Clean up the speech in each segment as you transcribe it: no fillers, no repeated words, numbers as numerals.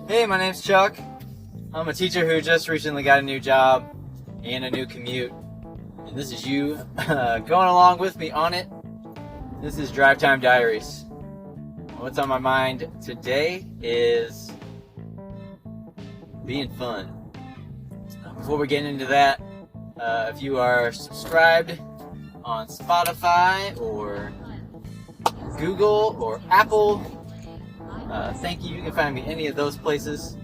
Hey, my name's Chuck. I'm a teacher who just recently got a new job and a new commute. And this is you going along with me on it. This is Drive Time Diaries. What's on my mind today is being fun. Before we get into that, if you are subscribed on Spotify or Google or Apple, thank you. You can find me any of those places.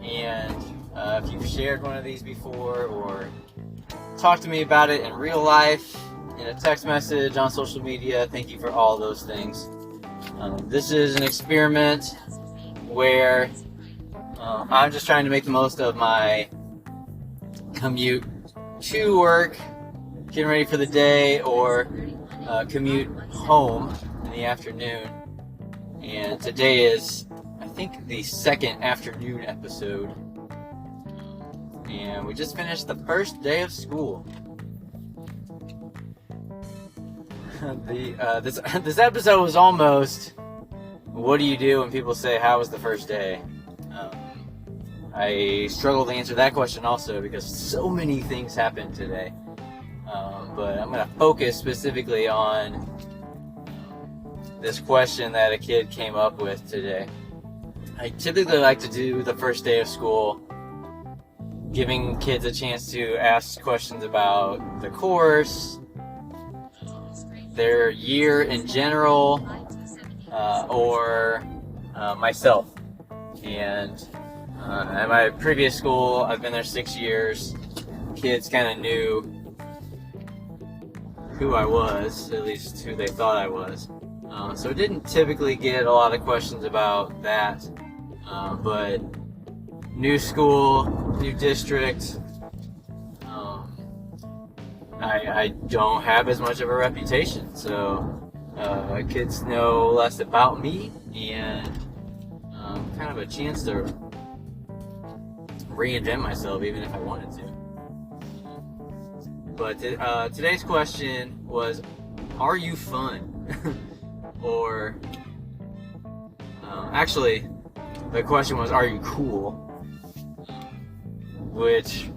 And if you've shared one of these before or talked to me about it in real life, in a text message, on social media, thank you for all those things. This is an experiment where I'm just trying to make the most of my commute to work, getting ready for the day, or commute home in the afternoon. And today is, I think, the second afternoon episode. And we just finished the first day of school. This episode was almost, what do you do when people say, how was the first day? I struggle to answer that question also because so many things happened today. But I'm going to focus specifically on this question that a kid came up with today. I typically like to do the first day of school giving kids a chance to ask questions about the course, their year in general, or myself. And at my previous school, I've been there 6 years. Kids kind of knew who I was, at least who they thought I was. So I didn't typically get a lot of questions about that. But new school, new district, I don't have as much of a reputation. So kids know less about me and kind of a chance to reinvent myself even if I wanted to. But today's question was, are you fun? Or actually the question was, are you cool? Which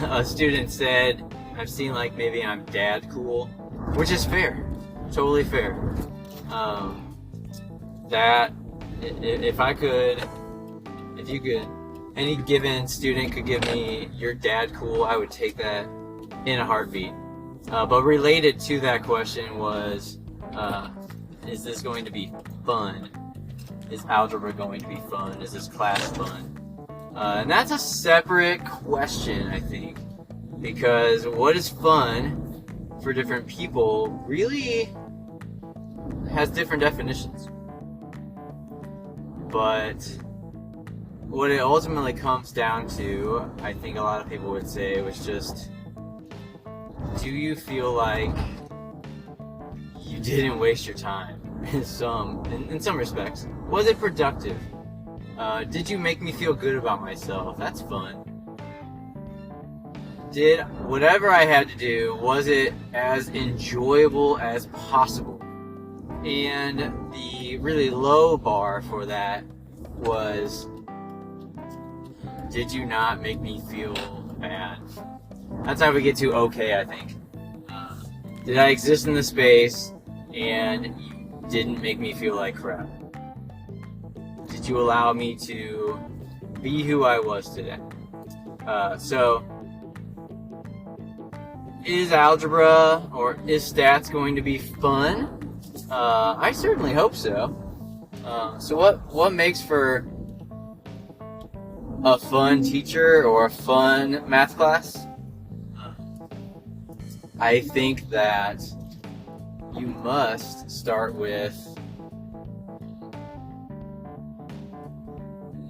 a student said, I've seen like maybe I'm dad cool, which is fair, totally fair. That if you could, any given student could give me your dad cool, I would take that in a heartbeat. But related to that question was, is this going to be fun? Is algebra going to be fun? Is this class fun? And that's a separate question, I think, because what is fun for different people really has different definitions. But what it ultimately comes down to, I think a lot of people would say, was just, do you feel like you didn't waste your time in some respects? Was it productive? Did you make me feel good about myself? That's fun. Did whatever I had to do, was it as enjoyable as possible? And the really low bar for that was, did you not make me feel bad? That's how we get to okay, I think. Did I exist in the space and you didn't make me feel like crap? Did you allow me to be who I was today? So, is algebra or is stats going to be fun? I certainly hope so. So what makes for a fun teacher or a fun math class? I think that you must start with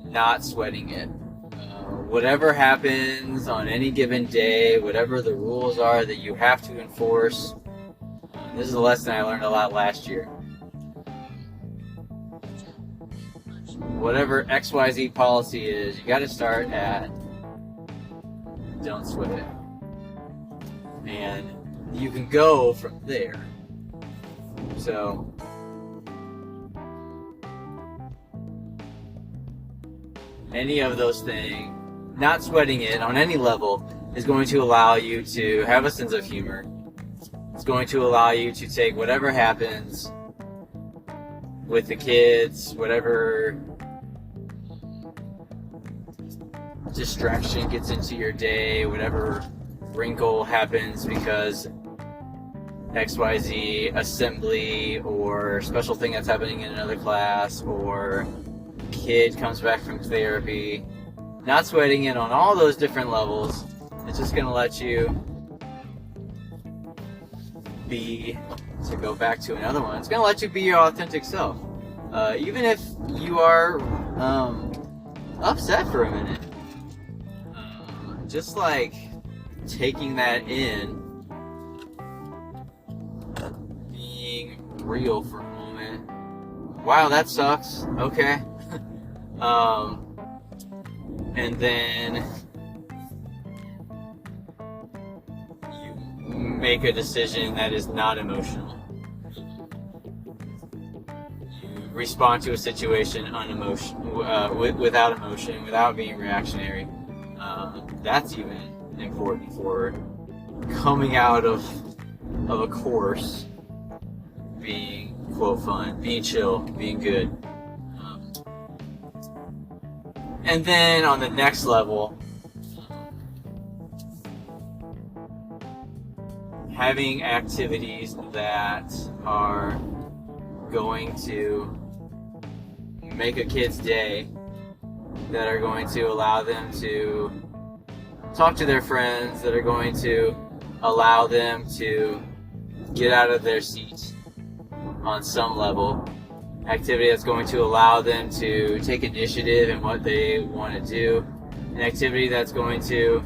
not sweating it. Whatever happens on any given day, whatever the rules are that you have to enforce, this is a lesson I learned a lot last year. Whatever XYZ policy is, you got to start at don't sweat it. And you can go from there. So any of those things, not sweating it on any level, is going to allow you to have a sense of humor. It's going to allow you to take whatever happens with the kids, whatever distraction gets into your day, whatever wrinkle happens because XYZ assembly or special thing that's happening in another class, or kid comes back from therapy. Not sweating it on all those different levels. It's just going to let you be, to go back to another one, it's going to let you be your authentic self. Even if you are upset for a minute. Just like taking that in, being real for a moment. Wow, that sucks. Okay. And then you make a decision that is not emotional. You respond to a situation without emotion, without being reactionary. That's even important for coming out of a course being, quote, fun, being chill, being good. And then on the next level, having activities that are going to make a kid's day, that are going to allow them to talk to their friends, that are going to allow them to get out of their seats on some level. Activity that's going to allow them to take initiative in what they want to do. An activity that's going to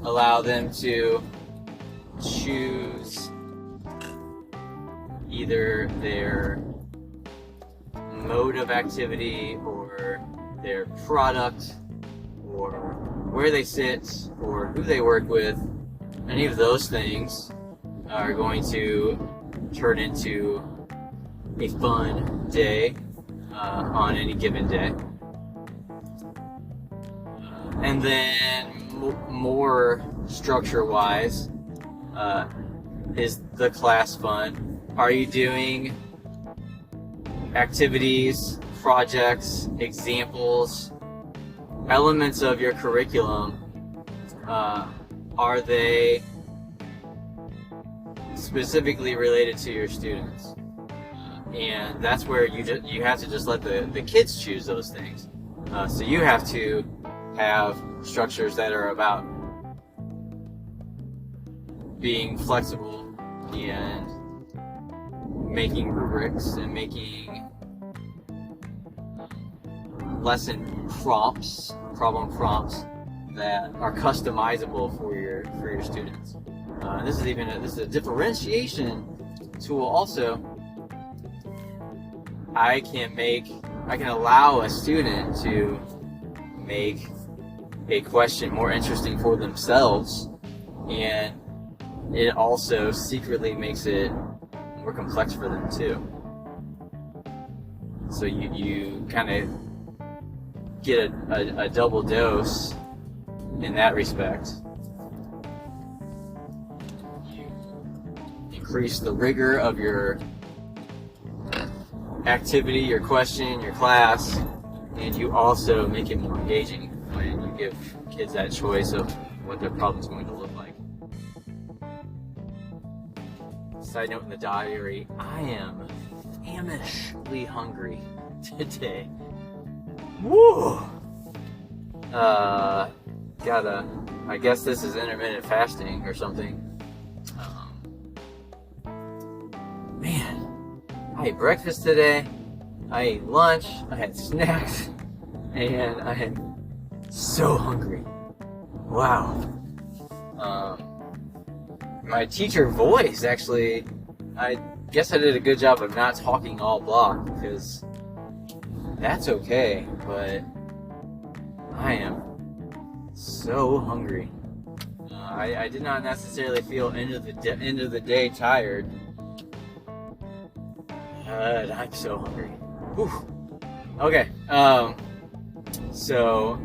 allow them to choose either their mode of activity or their product or where they sit or who they work with. Any of those things are going to turn into a fun day on any given day. And then more structure-wise, is the class fun? Are you doing activities, projects, examples, elements of your curriculum? Are they specifically related to your students? And that's where you have to just let the kids choose those things. So you have to have structures that are about being flexible and making rubrics and making lesson prompts, problem prompts that are customizable for your students. This is a differentiation tool also. I can allow a student to make a question more interesting for themselves, and it also secretly makes it more complex for them too. So you kind of get a double dose in that respect. You increase the rigor of your activity, your question, your class, and you also make it more engaging when you give kids that choice of what their problem's going to look like. Side note in the diary, I am famishly hungry today. Woo! I guess this is intermittent fasting or something. Man, I ate breakfast today, I ate lunch, I had snacks, and I am so hungry. Wow. My teacher voice, actually, I guess I did a good job of not talking all block, because that's okay, but I am so hungry. I did not necessarily feel end of the day tired, but I'm so hungry. Whew. Okay, So,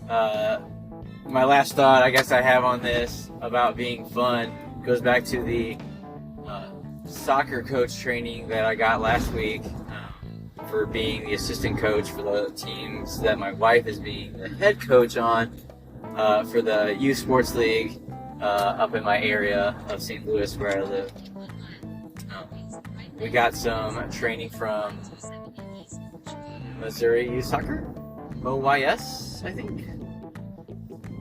my last thought I guess I have on this about being fun goes back to the soccer coach training that I got last week for being the assistant coach for the teams that my wife is being the head coach on for the youth sports league up in my area of St. Louis where I live. We got some training from Missouri Youth Soccer, MOYS, I think,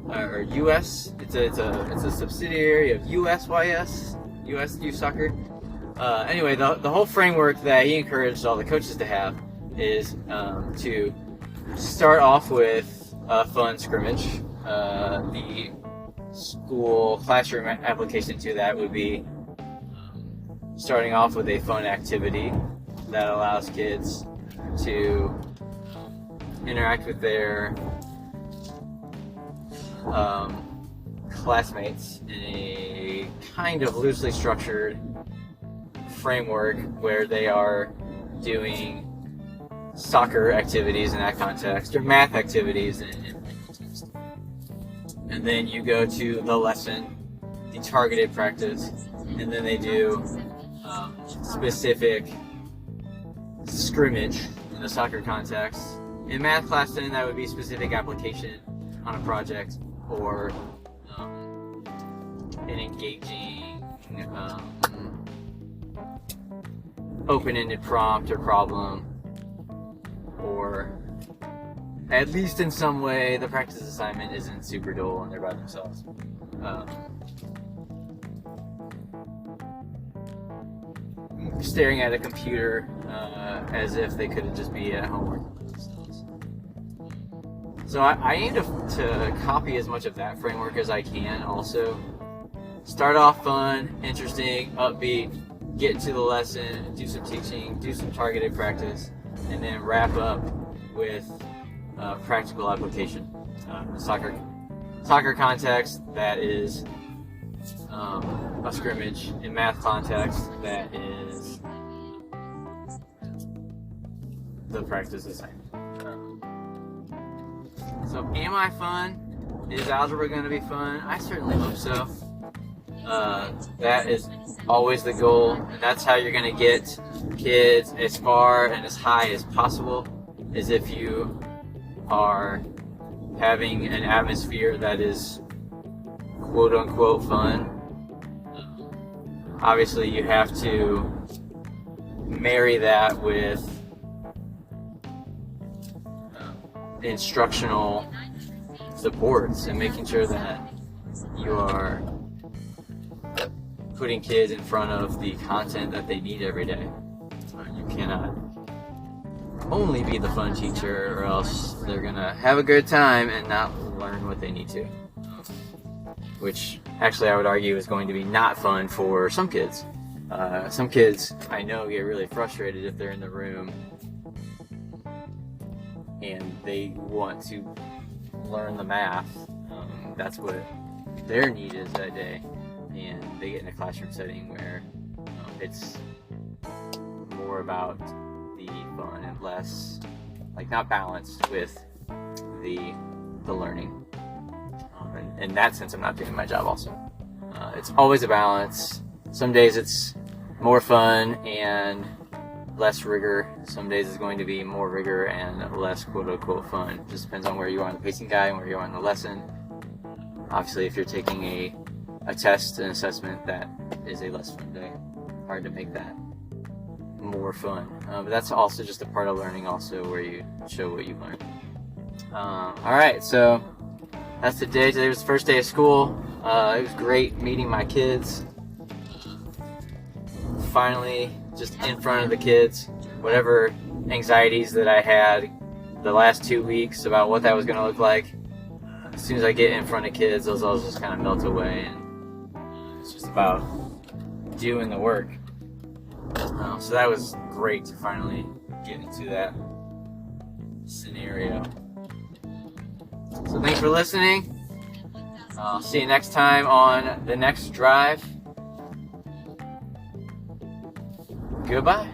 or US. It's a subsidiary of USYS, US Youth Soccer. Anyway, the whole framework that he encouraged all the coaches to have is to start off with a fun scrimmage. The school classroom application to that would be starting off with a fun activity that allows kids to interact with their classmates in a kind of loosely structured framework where they are doing soccer activities in that context or math activities in that context. And then you go to the lesson, the targeted practice, and then they do specific scrimmage in the soccer context. In math class, then that would be specific application on a project or an engaging open-ended prompt or problem, or at least in some way the practice assignment isn't super dull and they're by themselves. Staring at a computer as if they could just be at home working with themselves. So I aim to copy as much of that framework as I can. Also, start off fun, interesting, upbeat, get into the lesson, do some teaching, do some targeted practice, and then wrap up with practical application. Soccer context, that is a scrimmage. In math context, that is the practice assignment. So am I fun? Is algebra going to be fun? I certainly hope so. That is always the goal, and that's how you're going to get kids as far and as high as possible, is if you are having an atmosphere that is quote-unquote fun. Obviously, you have to marry that with instructional supports and making sure that you are putting kids in front of the content that they need every day. You cannot only be the fun teacher, or else they're gonna have a good time and not learn what they need to. Which actually I would argue is going to be not fun for some kids. Some kids I know get really frustrated if they're in the room and they want to learn the math. That's what their need is that day, and they get in a classroom setting where it's more about the fun and less, like, not balanced with the learning. In that sense, I'm not doing my job also. It's always a balance. Some days it's more fun and less rigor. Some days it's going to be more rigor and less quote-unquote fun. It just depends on where you are on the pacing guide and where you are on the lesson. Obviously, if you're taking a test, an assessment, that is a less fun day. Hard to make that more fun. But that's also just a part of learning also, where you show what you've learned. Alright, so that's the day. Today was the first day of school. It was great meeting my kids. Finally, just in front of the kids. Whatever anxieties that I had the last 2 weeks about what that was going to look like, as soon as I get in front of kids, those all just kind of melt away, and it's just about doing the work. So that was great to finally get into that scenario. So thanks for listening. I'll see you next time on the next drive. Goodbye.